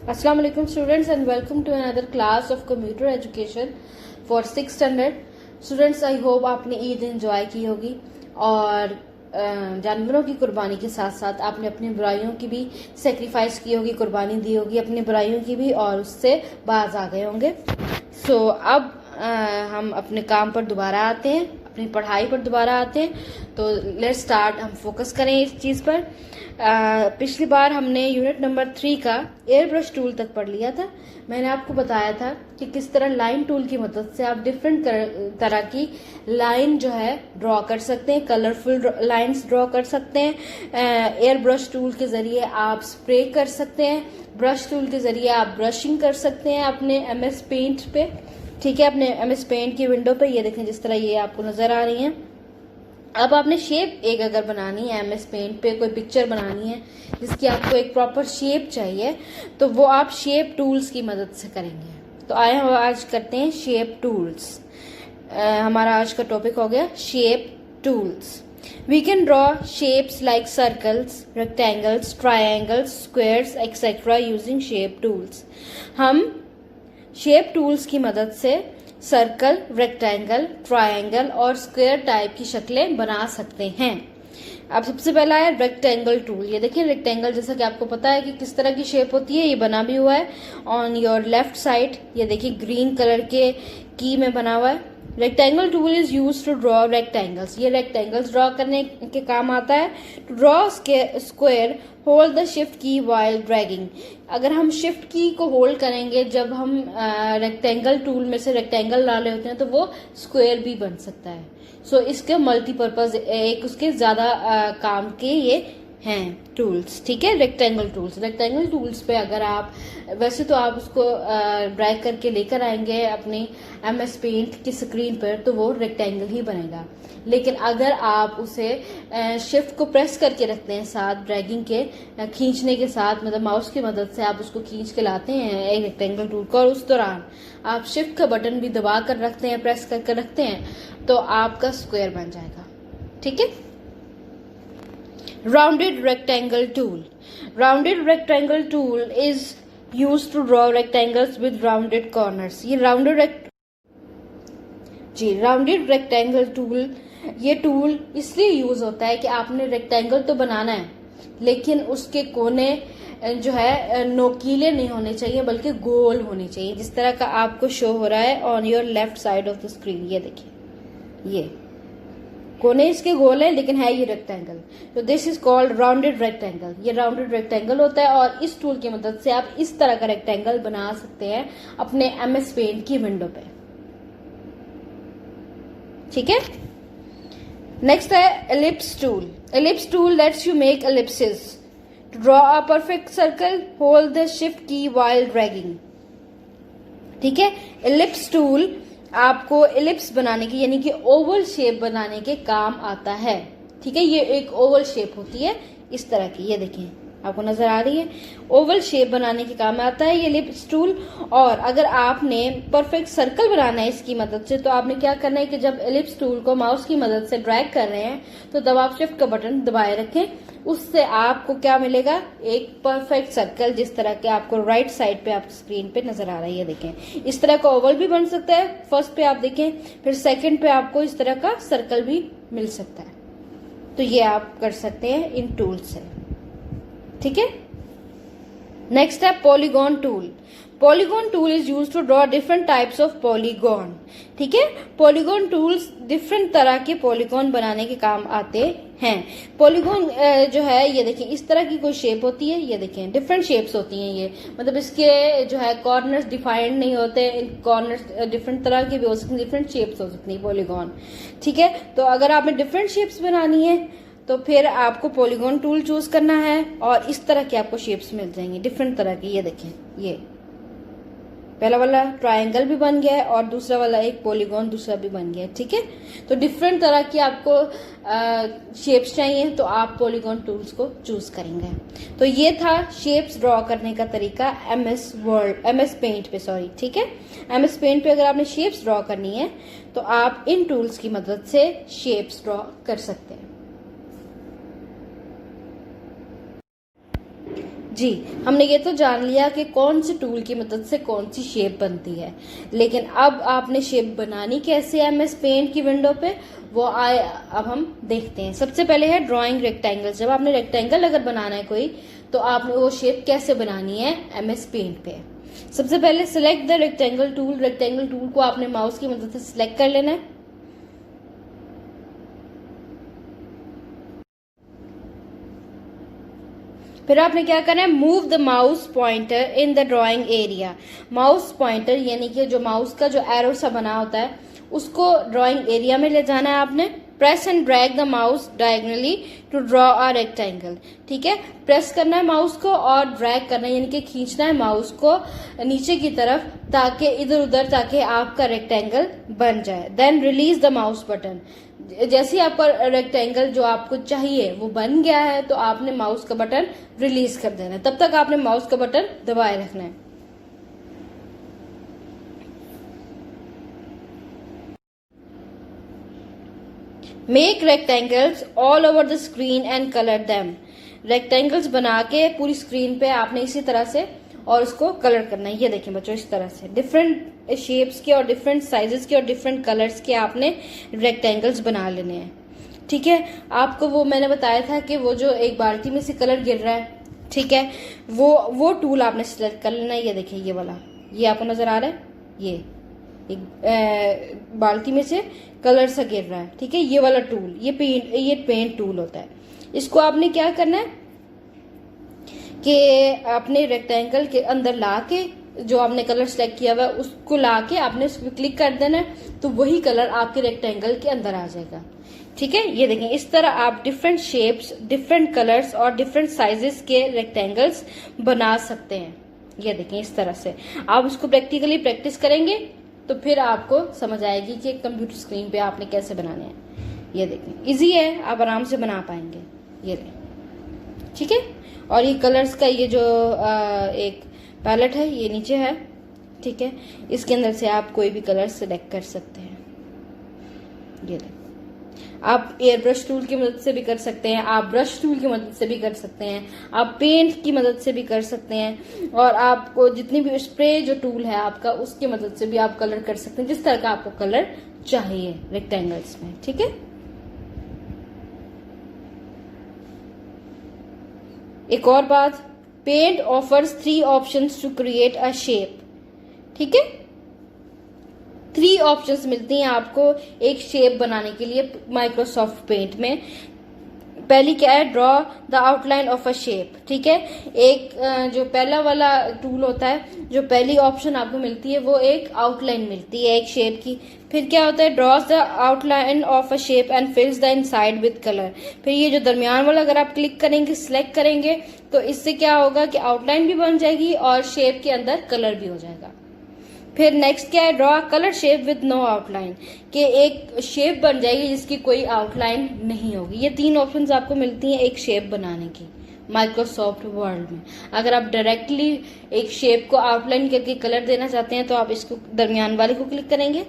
Assalamu alaikum students and welcome to another class of computer education for 6th standard. Students, I hope आपने Eid enjoy की होगी और जानवरों की कुर्बानी के साथ साथ आपने अपनी बुराइयों की भी सेक्रीफाइस की होगी, कुर्बानी दी होगी अपनी बुराइयों की भी और उससे बाज आ गए होंगे। सो अब हम अपने काम पर दोबारा आते हैं, अपनी पढ़ाई पर दोबारा आते हैं। तो लेट्स स्टार्ट, हम फोकस करें इस चीज़ पर। पिछली बार हमने यूनिट नंबर 3 का एयर ब्रश टूल तक पढ़ लिया था। मैंने आपको बताया था कि किस तरह लाइन टूल की मदद से आप डिफरेंट तरह की लाइन जो है ड्रॉ कर सकते हैं, कलरफुल लाइंस ड्रॉ कर सकते हैं। एयर ब्रश टूल के जरिए आप स्प्रे कर सकते हैं, ब्रश टूल के जरिए आप ब्रशिंग कर सकते हैं अपने MS पेंट पे। ठीक है, अपने MS पेंट की विंडो पे ये देखें जिस तरह ये आपको नजर आ रही है। अब आपने शेप एक अगर बनानी है, MS पेंट पे कोई पिक्चर बनानी है जिसकी आपको एक प्रॉपर शेप चाहिए, तो वो आप शेप टूल्स की मदद से करेंगे। तो आए हम आज करते हैं शेप टूल्स। हमारा आज का टॉपिक हो गया shape tools. We can draw shapes like circles, rectangles, triangles, squares, etc. using shape tools. हम शेप टूल्स की मदद से सर्कल, रेक्टेंगल, ट्रायंगल और स्क्वायर टाइप की शक्लें बना सकते हैं। अब सबसे पहला है रेक्टेंगल टूल। ये देखिए रेक्टेंगल, जैसा कि आपको पता है कि किस तरह की शेप होती है, ये बना भी हुआ है ऑन योर लेफ्ट साइड। ये देखिए ग्रीन कलर के की में बना हुआ है। Rectangle tool is use to draw rectangles. ये रेक्टेंगल्स ड्रॉ करने के काम आता है। To draw square, hold the shift key while dragging. अगर हम शिफ्ट की को होल्ड करेंगे जब हम रेक्टेंगल टूल में से रेक्टेंगल डाले होते हैं, तो वो स्क्वायर भी बन सकता है। सो इसके मल्टीपर्पज, एक उसके ज्यादा काम के ये हैं टूल्स। ठीक है, रेक्टेंगल टूल्स। रेक्टेंगल टूल्स पे अगर आप वैसे तो आप उसको ड्रैग करके लेकर आएंगे अपनी MS पेंट की स्क्रीन पर, तो वो रेक्टेंगल ही बनेगा। लेकिन अगर आप उसे शिफ्ट को प्रेस करके रखते हैं साथ ड्रैगिंग के, खींचने के साथ, मतलब माउस की मदद से आप उसको खींच के लाते हैं एक रेक्टेंगल टूल को, और उस दौरान आप शिफ्ट का बटन भी दबा कर रखते हैं, प्रेस करके रखते हैं, तो आपका स्क्वायर बन जाएगा। ठीक है। Rounded rectangle tool. Rounded rectangle tool is used to draw rectangles with rounded corners. ये rounded rectangle tool, ये टूल इसलिए यूज होता है कि आपने रेक्टेंगल तो बनाना है, लेकिन उसके कोने जो है नोकीले नहीं होने चाहिए, बल्कि गोल होने चाहिए, जिस तरह का आपको शो हो रहा है on your left side of the screen. ये देखिए, ये कोने इसके गोल है लेकिन है ये रेक्टेंगल। तो this is called rounded rectangle. ये राउंडेड रेक्टेंगल होता है और इस टूल की मदद से आप इस तरह का रेक्टेंगल बना सकते हैं अपने MS पेंट की विंडो पे। ठीक है। नेक्स्ट है ellipse tool. Ellipse tool lets you make ellipses. To draw a perfect circle, hold the shift key while dragging. ठीक है, एलिप्स टूल आपको एलिप्स बनाने की, यानी कि ओवल शेप बनाने के काम आता है। ठीक है, ये एक ओवल शेप होती है इस तरह की, ये देखिए आपको नजर आ रही है, ओवल शेप बनाने के काम आता है ये एलिप्स टूल। और अगर आपने परफेक्ट सर्कल बनाना है इसकी मदद से, तो आपने क्या करना है कि जब एलिप्स टूल को माउस की मदद से ड्रैग कर रहे हैं, तो तब आप शिफ्ट का बटन दबाए रखें। उससे आपको क्या मिलेगा, एक परफेक्ट सर्कल, जिस तरह के आपको राइट साइड पे आप स्क्रीन पे नजर आ रही है। देखें इस तरह का ओवल भी बन सकता है, फर्स्ट पे आप देखें, फिर सेकंड पे आपको इस तरह का सर्कल भी मिल सकता है। तो ये आप कर सकते हैं इन टूल से। ठीक है। नेक्स्ट है polygon tool. Polygon tool is use to draw different types of polygon. ठीक है, पॉलीगॉन टूल्स डिफरेंट तरह के पॉलीगॉन बनाने के काम आते हैं। पॉलीगॉन जो है, ये देखिए इस तरह की कोई शेप होती है, ये देखें डिफरेंट शेप्स होती हैं। ये मतलब इसके जो है कॉर्नर्स डिफाइंड नहीं होते, कॉर्नर्स डिफरेंट तरह के भी हो सकते हैं, डिफरेंट शेप्स हो सकती हैं पॉलीगॉन। ठीक है, तो अगर आपने डिफरेंट शेप्स बनानी है तो फिर आपको पॉलीगॉन टूल चूज करना है और इस तरह के आपको शेप्स मिल जाएंगे डिफरेंट तरह की। ये देखें, ये पहला वाला ट्रायंगल भी बन गया है और दूसरा वाला एक पॉलीगॉन दूसरा भी बन गया है। ठीक है, तो डिफरेंट तरह की आपको शेप्स चाहिए तो आप पॉलीगॉन टूल्स को चूज करेंगे। तो ये था शेप्स ड्रॉ करने का तरीका MS पेंट पे, सॉरी। ठीक है, MS पेंट पे अगर आपने शेप्स ड्रॉ करनी है तो आप इन टूल्स की मदद से शेप्स ड्रॉ कर सकते हैं। जी, हमने ये तो जान लिया कि कौन सी टूल की मदद से कौन सी शेप बनती है, लेकिन अब आपने शेप बनानी कैसे है एमएस पेंट की विंडो पे, वो अब हम देखते हैं। सबसे पहले है ड्राइंग रेक्टेंगल। जब आपने रेक्टेंगल अगर बनाना है कोई, तो आपने वो शेप कैसे बनानी है एमएस पेंट पे। सबसे पहले select the rectangle tool. Rectangle tool को आपने माउस की मदद से सिलेक्ट कर लेना है। फिर आपने क्या करना है, move the mouse pointer in the drawing area. Mouse pointer यानी कि जो माउस का जो एरो सा बना होता है, उसको ड्राइंग एरिया में ले जाना है आपने। Press and drag the mouse diagonally to draw a rectangle. ठीक है, प्रेस करना है माउस को और ड्रैग करना है यानी कि खींचना है माउस को नीचे की तरफ, ताकि इधर उधर, ताकि आपका रेक्टेंगल बन जाए। Then release the mouse button. जैसे ही आपका रेक्टेंगल जो आपको चाहिए वो बन गया है, तो आपने माउस का बटन रिलीज कर देना है। तब तक आपने माउस का बटन दबाए रखना है। Make rectangles all over the screen and colour them. Rectangles बना के पूरी स्क्रीन पे आपने इसी तरह से और उसको कलर करना है। ये देखें बच्चों, इस तरह से डिफरेंट शेप्स के और डिफरेंट साइजेस के और डिफरेंट कलर्स के आपने रेक्टेंगल्स बना लेने हैं। ठीक है, आपको वो मैंने बताया था कि वो जो एक बाल्टी में से कलर गिर रहा है, ठीक है, वो टूल आपने सिलेक्ट कर लेना है। ये देखिए, ये वाला, ये आपको नजर आ रहा है, ये एक बाल्टी में से कलर सा गिर रहा है। ठीक है, ये वाला टूल, ये पेंट टूल होता है। इसको आपने क्या करना है कि अपने रेक्टेंगल के अंदर ला के जो आपने कलर सेलेक्ट किया हुआ है उसको ला के आपने उस पर क्लिक कर देना है, तो वही कलर आपके रेक्टेंगल के अंदर आ जाएगा। ठीक है, ये देखें, इस तरह आप डिफरेंट शेप्स, डिफरेंट कलर्स और डिफरेंट साइजेस के रेक्टेंगल्स बना सकते हैं। ये देखें, इस तरह से आप उसको प्रैक्टिकली प्रैक्टिस करेंगे तो फिर आपको समझ आएगी कि कंप्यूटर स्क्रीन पे आपने कैसे बनाने हैं। ये देखें, इजी है, आप आराम से बना पाएंगे। ये देखें, ठीक है। और ये कलर्स का ये जो एक पैलेट है, ये नीचे है। ठीक है, इसके अंदर से आप कोई भी कलर सेलेक्ट कर सकते हैं। ये देखें, आप एयर ब्रश टूल की मदद से भी कर सकते हैं, आप ब्रश टूल की मदद से भी कर सकते हैं, आप पेंट की मदद से भी कर सकते हैं, और आपको जितनी भी स्प्रे जो टूल है आपका, उसकी मदद से भी आप कलर कर सकते हैं, जिस तरह का आपको कलर चाहिए रेक्टेंगल्स में। ठीक है, एक और बात, Paint offers 3 options to create a shape. ठीक है, 3 ऑप्शंस मिलती हैं आपको एक शेप बनाने के लिए माइक्रोसॉफ्ट पेंट में। पहली क्या है, draw the outline of a shape. ठीक है, एक जो पहला वाला टूल होता है, जो पहली ऑप्शन आपको मिलती है, वो एक आउटलाइन मिलती है एक शेप की। फिर क्या होता है, drawers the outline of a shape and फिल्स the inside with colour. फिर ये जो दरमियान वाला अगर आप क्लिक करेंगे, सिलेक्ट करेंगे, तो इससे क्या होगा कि आउटलाइन भी बन जाएगी और शेप के अंदर कलर भी हो जाएगा। फिर नेक्स्ट क्या है, draw colour shape with no outline, कि एक शेप बन जाएगी जिसकी कोई आउटलाइन नहीं होगी। ये 3 ऑप्शंस आपको मिलती हैं एक शेप बनाने की माइक्रोसॉफ्ट वर्ड में। अगर आप डायरेक्टली एक शेप को आउटलाइन करके कलर देना चाहते हैं तो आप इसको दरमियान वाले को क्लिक करेंगे।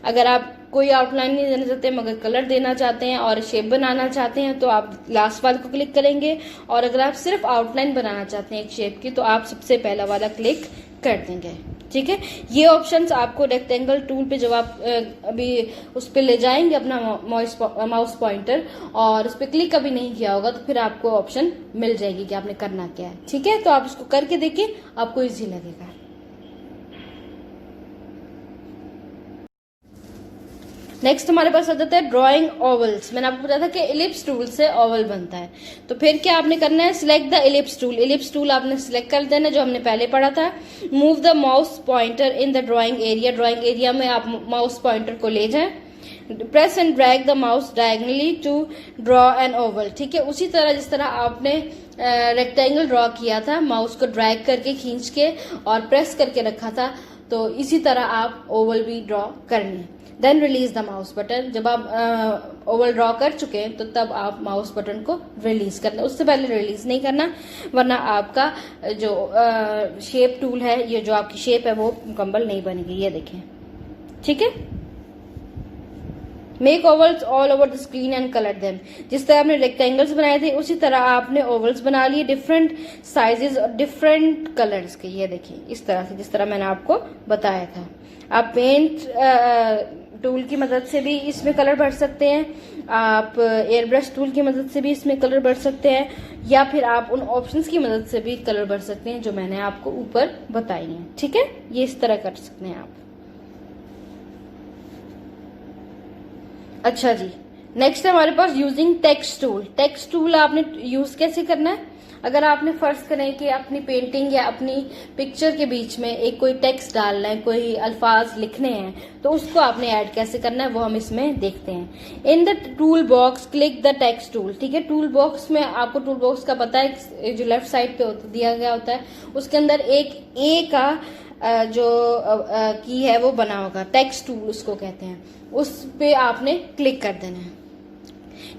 अगर आप कोई आउटलाइन नहीं देना चाहते मगर कलर देना चाहते हैं और शेप बनाना चाहते हैं तो आप लास्ट वाले को क्लिक करेंगे। और अगर आप सिर्फ आउटलाइन बनाना चाहते हैं एक शेप की, तो आप सबसे पहला वाला क्लिक कर देंगे। ठीक है, ये ऑप्शंस आपको रेक्टेंगल टूल पे जब आप अभी उस पर ले जाएंगे अपना माउस पॉइंटर और उस पर क्लिक कभी नहीं किया होगा, तो फिर आपको ऑप्शन मिल जाएगी कि आपने करना क्या है। ठीक है, तो आप इसको करके देखिए, आपको इजी लगेगा। नेक्स्ट हमारे पास आ जाता है ड्राइंग ओवल्स। मैंने आपको बताया था कि इलिप्स टूल से ओवल बनता है। तो फिर क्या आपने करना है, select the ellipse tool. Ellipse tool आपने सिलेक्ट कर देना जो हमने पहले पढ़ा था। Move the mouse pointer in the drawing area. Drawing area में आप माउस पॉइंटर को ले जाएं। Press and drag the mouse diagonally to draw an oval. ठीक है, उसी तरह जिस तरह आपने रेक्टेंगल ड्रॉ किया था, माउस को ड्रैग करके खींच के और प्रेस करके रखा था, तो इसी तरह आप ओवल भी ड्रॉ करनी है। Then release the mouse button. जब आप ओवल ड्रॉ कर चुके हैं तो तब आप माउस बटन को रिलीज करना, उससे पहले रिलीज नहीं करना, वरना आपका जो शेप टूल है, ये जो आपकी शेप है वो मुकम्मल नहीं बनेगी। ये देखें, ठीक है। Make vowels all over the screen and colour them. जिस तरह आपने रेक्टेंगल्स बनाए थे उसी तरह आपने ओवल्स बना लिए, डिफरेंट साइजेस और डिफरेंट कलर्स के। ये देखिए इस तरह से, जिस तरह मैंने आपको बताया था। आप पेंट टूल की मदद से भी इसमें कलर भर सकते हैं, आप एयर ब्रश टूल की मदद से भी इसमें कलर भर सकते हैं, या फिर आप उन ऑप्शंस की मदद से भी कलर भर सकते हैं जो मैंने आपको ऊपर बताई हैं। ठीक है, ये इस तरह कर सकते हैं आप। अच्छा जी, नेक्स्ट है हमारे पास using text tool. Text tool आपने यूज कैसे करना है? अगर आपने फर्ज करें कि अपनी पेंटिंग या अपनी पिक्चर के बीच में एक कोई टेक्स्ट डालना है, कोई अल्फाज लिखने हैं, तो उसको आपने ऐड कैसे करना है वो हम इसमें देखते हैं। In the tool box click the text tool. ठीक है, टूल बॉक्स में आपको टूल बॉक्स का पता है, जो लेफ्ट साइड पे दिया गया होता है उसके अंदर एक ए का जो की है वो बना होगा, टेक्स्ट टूल उसको कहते हैं, उस पे आपने क्लिक कर देना है।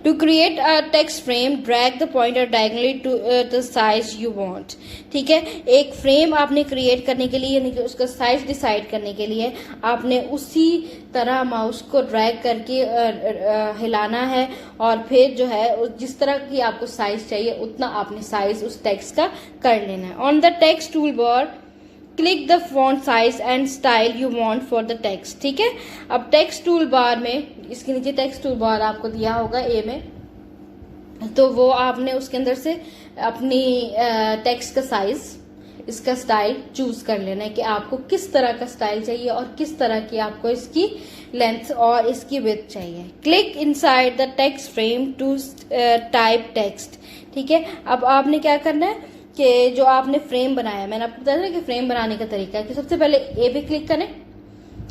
To create a text frame drag the pointer diagonally to the size you want. ठीक है, एक फ्रेम आपने क्रिएट करने के लिए, यानी कि उसका साइज डिसाइड करने के लिए आपने उसी तरह माउस को ड्रैग करके हिलाना है, और फिर जो है जिस तरह की आपको साइज चाहिए उतना आपने साइज उस टेक्स्ट का कर लेना है। On the text tool bar click the font size and style you want for the text. ठीक है, अब टेक्स्ट टूल बार में, इसके नीचे टेक्स्ट टूल बार आपको दिया होगा ए में, तो वो आपने उसके अंदर से अपनी टेक्स्ट का साइज, इसका स्टाइल चूज कर लेना है कि आपको किस तरह का स्टाइल चाहिए और किस तरह की आपको इसकी लेंथ और इसकी विड्थ चाहिए। Click inside the text frame to type text. ठीक है, अब आपने क्या करना है कि जो आपने फ्रेम बनाया, मैंने आपको बताया था कि फ्रेम बनाने का तरीका है कि सबसे पहले ए पे क्लिक करें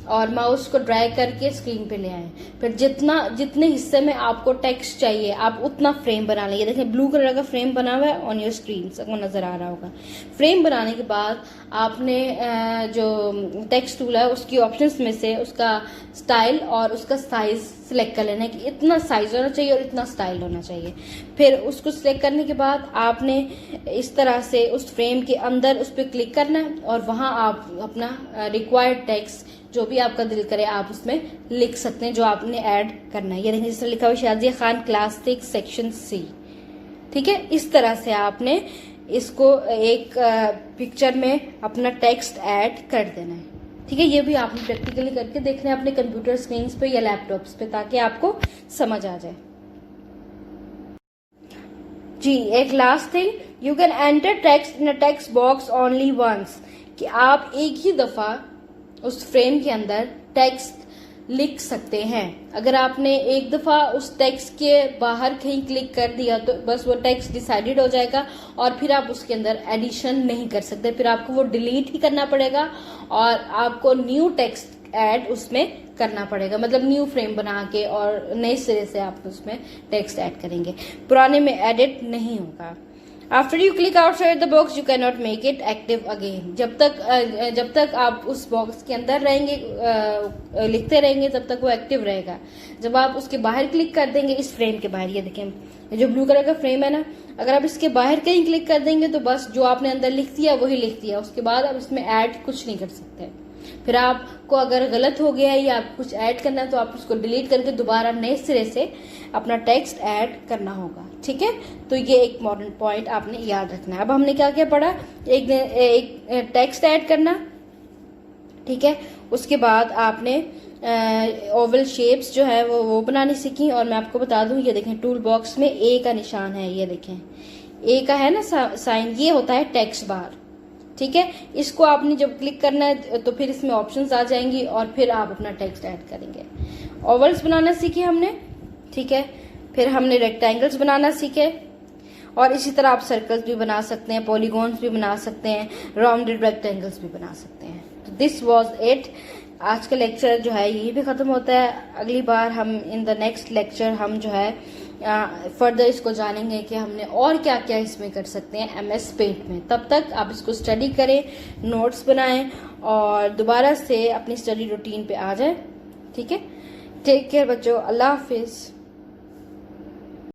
और माउस को ड्रैग करके स्क्रीन पे ले आए। फिर जितने हिस्से में आपको टेक्स्ट चाहिए आप उतना फ्रेम बना लें। ये देखें ब्लू कलर का फ्रेम बना हुआ है ऑन योर स्क्रीन, सबको नजर आ रहा होगा। फ्रेम बनाने के बाद आपने जो टेक्स्ट टूल है उसकी ऑप्शंस में से उसका स्टाइल और उसका साइज सिलेक्ट कर लेना है कि इतना साइज होना चाहिए और इतना स्टाइल होना चाहिए। फिर उसको सिलेक्ट करने के बाद आपने इस तरह से उस फ्रेम के अंदर उस पर क्लिक करना है और वहां आप अपना रिक्वायर्ड टेक्स्ट जो भी आपका दिल करे आप उसमें लिख सकते हैं जो आपने ऐड करना है। ये देखिए जिस तरह लिखा हुआ Shazia Khan class 6 section C. ठीक है, इस तरह से आपने इसको एक पिक्चर में अपना टेक्स्ट ऐड कर देना है। ठीक है, ये भी आपने प्रैक्टिकली करके देखना है अपने कंप्यूटर स्क्रीन पे या लैपटॉप्स पे, ताकि आपको समझ आ जाए। जी, एक last thing, you can enter text in a text box only once, कि आप एक ही दफा उस फ्रेम के अंदर टेक्स्ट लिख सकते हैं। अगर आपने एक दफा उस टेक्स्ट के बाहर कहीं क्लिक कर दिया तो बस वो टेक्स्ट डिसाइडेड हो जाएगा और फिर आप उसके अंदर एडिशन नहीं कर सकते, फिर आपको वो डिलीट ही करना पड़ेगा और आपको न्यू टेक्स्ट ऐड उसमें करना पड़ेगा, मतलब न्यू फ्रेम बना के और नए सिरे से आप उसमें टेक्स्ट ऐड करेंगे, पुराने में एडिट नहीं होगा। After you click outside the box you can not make it active again. जब तक आप उस बॉक्स के अंदर रहेंगे, लिखते रहेंगे, तब तक वो एक्टिव रहेगा। जब आप उसके बाहर क्लिक कर देंगे, इस फ्रेम के बाहर, ये देखें जो ब्लू कलर का फ्रेम है ना, अगर आप इसके बाहर कहीं क्लिक कर देंगे तो बस जो आपने अंदर लिख दिया वही लिख दिया, उसके बाद आप इसमें ऐड कुछ नहीं कर सकते। फिर आपको अगर गलत हो गया है या आप कुछ ऐड करना है तो आप उसको डिलीट करके दोबारा नए सिरे से अपना टेक्स्ट ऐड करना होगा। ठीक है, तो ये एक मॉडर्न पॉइंट आपने याद रखना है। अब हमने क्या क्या पढ़ा, एक टेक्स्ट ऐड करना, ठीक है, उसके बाद आपने ओवल शेप्स जो है वो बनानी सीखी। और मैं आपको बता दूं, ये देखें टूल बॉक्स में ए का निशान है, ये देखें ए का है ना साइन, ये होता है टेक्स्ट बार। ठीक है, इसको आपने जब क्लिक करना है तो फिर इसमें ऑप्शंस आ जाएंगी और फिर आप अपना टेक्स्ट ऐड करेंगे। ओवल्स बनाना सीखे हमने, ठीक है, फिर हमने रेक्टेंगल्स बनाना सीखे और इसी तरह आप सर्कल्स भी बना सकते हैं, पॉलीगॉन्स भी बना सकते हैं, राउंडेड रेक्टेंगल्स भी बना सकते हैं। तो दिस वाज इट। आज का लेक्चर जो है यही भी खत्म होता है। अगली बार हम इन द नेक्स्ट लेक्चर हम जो है फर्दर इसको जानेंगे कि हमने और क्या क्या इसमें कर सकते हैं एमएस पेंट में। तब तक आप इसको स्टडी करें, नोट्स बनाएं और दोबारा से अपनी स्टडी रूटीन पे आ जाएं। ठीक है, टेक केयर बच्चों, अल्लाह हाफिज।